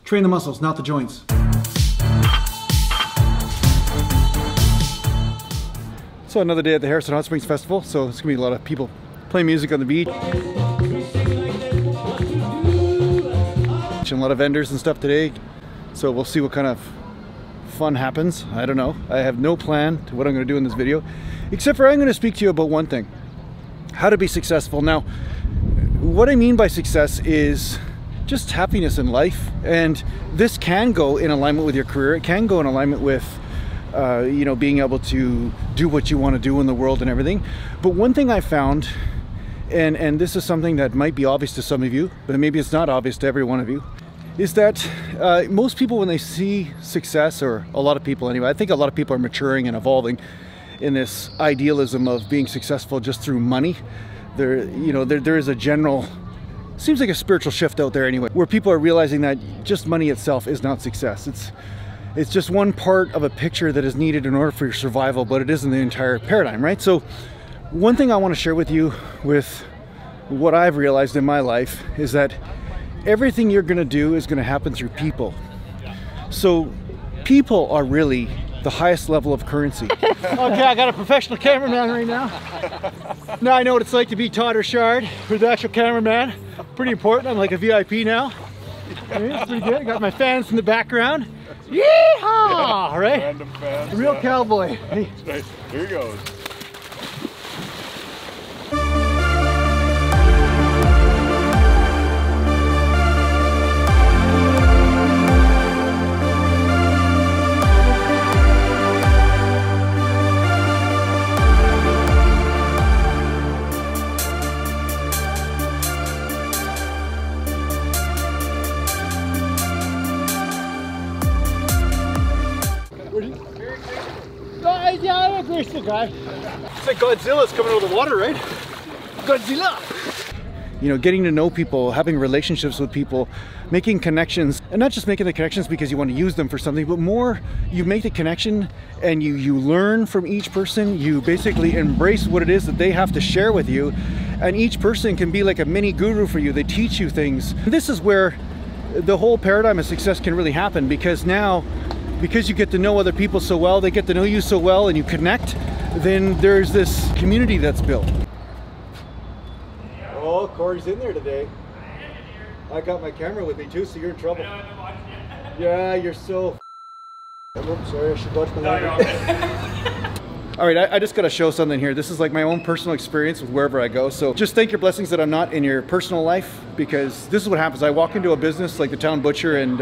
Train the muscles, not the joints. So another day at the Harrison Hot Springs Festival. So there's gonna be a lot of people playing music on the beach. A lot of vendors and stuff today. So we'll see what kind of fun happens. I don't know. I have no plan to what I'm gonna do in this video, except for I'm gonna speak to you about one thing: how to be successful. Now, what I mean by success is just happiness in life, and this can go in alignment with your career. It can go in alignment with you know, being able to do what you want to do in the world and everything. But one thing I found, and this is something that might be obvious to some of you, but maybe it's not obvious to every one of you, is that most people, when they see success, or a lot of people anyway, I think a lot of people are maturing and evolving in this idealism of being successful just through money. There is a general, seems like a spiritual shift out there anyway, where people are realizing that just money itself is not success. It's just one part of a picture that is needed in order for your survival, but it isn't the entire paradigm, right? So one thing I want to share with you, with what I've realized in my life, is that everything you're going to do is going to happen through people. So people are really the highest level of currency. Okay, I got a professional cameraman right now. Now I know what it's like to be Todd or Shard with the actual cameraman. Pretty important. I'm like a VIP now. It's pretty good. I got my fans in the background. Yeehaw! Yeah, right? Random fans. A real cowboy. Hey. Right. Here he goes. Yeah, I'm a graceful guy. It's like Godzilla's coming out of the water, right? Godzilla! You know, getting to know people, having relationships with people, making connections, and not just making the connections because you want to use them for something, but more, you make the connection and you learn from each person. You basically embrace what it is that they have to share with you, and each person can be like a mini guru for you. They teach you things. This is where the whole paradigm of success can really happen, because now, because you get to know other people so well, they get to know you so well, and you connect, then there's this community that's built. Oh, Corey's in there today. I got my camera with me too, so you're in trouble. Yeah, you're so... Oops, sorry, I should watch my language. All right, I just got to show something here. This is like my own personal experience with wherever I go. So just thank your blessings that I'm not in your personal life, because this is what happens. I walk into a business like the Town Butcher, and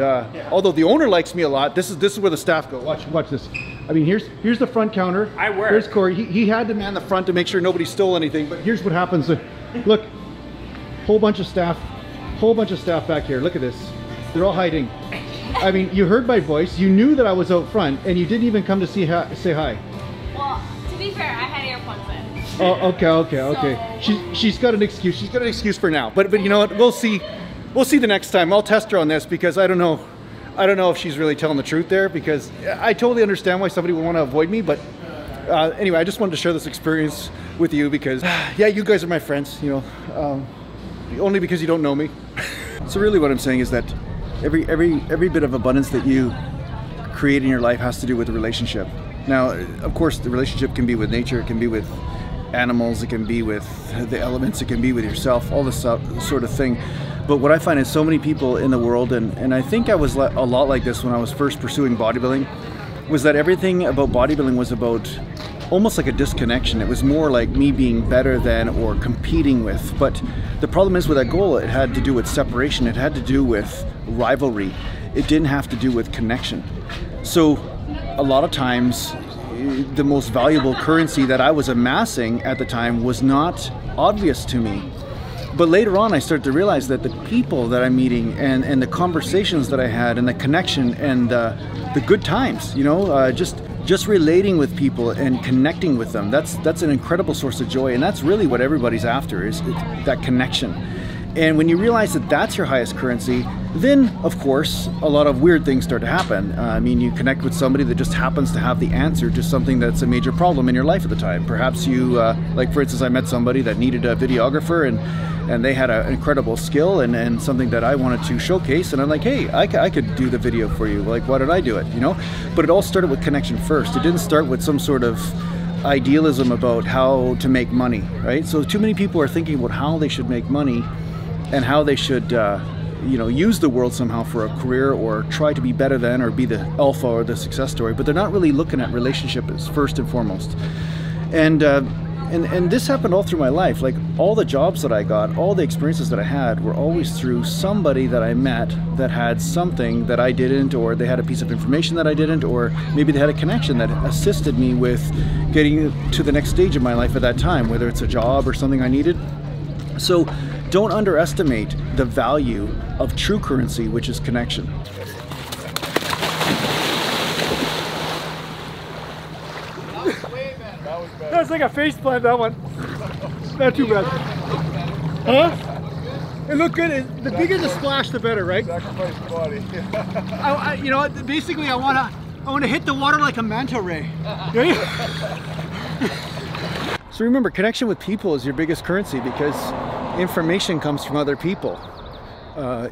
although the owner likes me a lot, this is where the staff go. Watch this. I mean, here's the front counter. I work. Here's Corey. He had to man the front to make sure nobody stole anything. But here's what happens. Look, whole bunch of staff back here. Look at this. They're all hiding. I mean, you heard my voice. You knew that I was out front, and you didn't even come to say hi. Well, to be fair, I had AirPods in. Oh, okay. So... She's got an excuse. She's got an excuse for now. But you know what? We'll see the next time. I'll test her on this, because I don't know if she's really telling the truth there, because I totally understand why somebody would want to avoid me. But anyway, I just wanted to share this experience with you, because yeah, you guys are my friends. You know, only because you don't know me. So really, what I'm saying is that every bit of abundance that you create in your life has to do with the relationship. Now, of course, the relationship can be with nature, it can be with animals, it can be with the elements, it can be with yourself, all this sort of thing. But what I find is so many people in the world, and I think I was a lot like this when I was first pursuing bodybuilding, was that everything about bodybuilding was about almost like a disconnection. It was more like me being better than or competing with. But the problem is with that goal, it had to do with separation, it had to do with rivalry. It didn't have to do with connection. So a lot of times, the most valuable currency that I was amassing at the time was not obvious to me. But later on, I started to realize that the people that I'm meeting, and the conversations that I had, and the connection, and the good times, you know, just relating with people and connecting with them, that's an incredible source of joy. And that's really what everybody's after, is that connection. And when you realize that that's your highest currency, Then, of course, a lot of weird things start to happen. I mean, you connect with somebody that just happens to have the answer to something that's a major problem in your life at the time. Perhaps you, like for instance, I met somebody that needed a videographer, and they had an incredible skill and something that I wanted to showcase. And I'm like, hey, I could do the video for you. Like, why don't I do it, you know? But it all started with connection first. It didn't start with some sort of idealism about how to make money, right? So too many people are thinking about how they should make money and how they should you know, use the world somehow for a career or try to be better than or be the alpha or the success story, but they're not really looking at relationship as first and foremost. And this happened all through my life. Like, all the jobs that I got, all the experiences that I had were always through somebody that I met that had something that I didn't, or they had a piece of information that I didn't, or maybe they had a connection that assisted me with getting to the next stage of my life at that time, whether it's a job or something I needed. So don't underestimate the value of true currency, which is connection. That was like a face plant, that one. Not too bad. Huh? It looked good. The bigger the splash, the better, right? Sacrifice the body. You know, basically, I want to hit the water like a manta ray. So remember, connection with people is your biggest currency, because information comes from other people.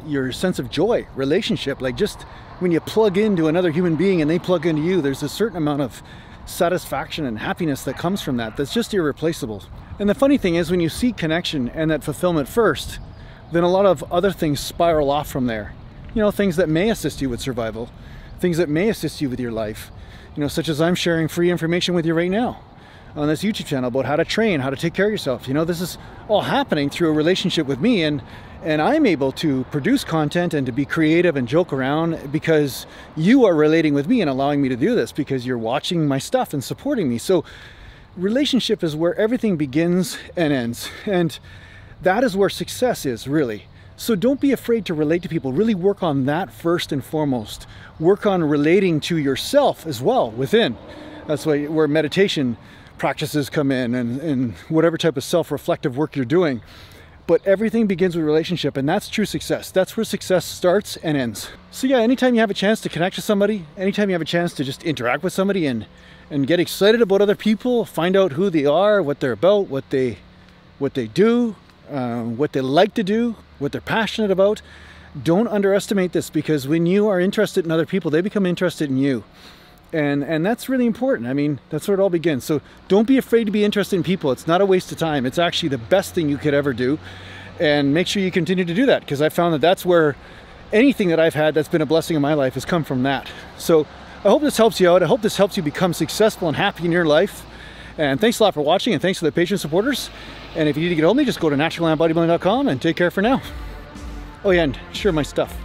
Your sense of joy, relationship, like just when you plug into another human being and they plug into you, there's a certain amount of satisfaction and happiness that comes from that that's just irreplaceable. And the funny thing is, when you see connection and that fulfillment first, then a lot of other things spiral off from there. You know, things that may assist you with survival, things that may assist you with your life, you know, such as I'm sharing free information with you right now on this YouTube channel about how to train, how to take care of yourself. You know, this is all happening through a relationship with me, and I'm able to produce content and to be creative and joke around because you are relating with me and allowing me to do this, because you're watching my stuff and supporting me. So relationship is where everything begins and ends, and that is where success is, really. So don't be afraid to relate to people. Really work on that first and foremost. Work on relating to yourself as well within. That's where meditation practices come in, and whatever type of self-reflective work you're doing. But everything begins with relationship, and that's true success. That's where success starts and ends. So yeah, anytime you have a chance to connect with somebody, anytime you have a chance to just interact with somebody and get excited about other people, find out who they are, what they're about, what they do, what they like to do, what they're passionate about, don't underestimate this, because when you are interested in other people, they become interested in you. And that's really important. I mean, that's where it all begins. So don't be afraid to be interested in people. It's not a waste of time. It's actually the best thing you could ever do. And make sure you continue to do that, because I found that that's where anything that I've had that's been a blessing in my life has come from that. So I hope this helps you out. I hope this helps you become successful and happy in your life. And thanks a lot for watching, and thanks to the patient supporters. And if you need to get hold of me, just go to naturallandbodybuilding.com and take care for now. Oh yeah, and share my stuff.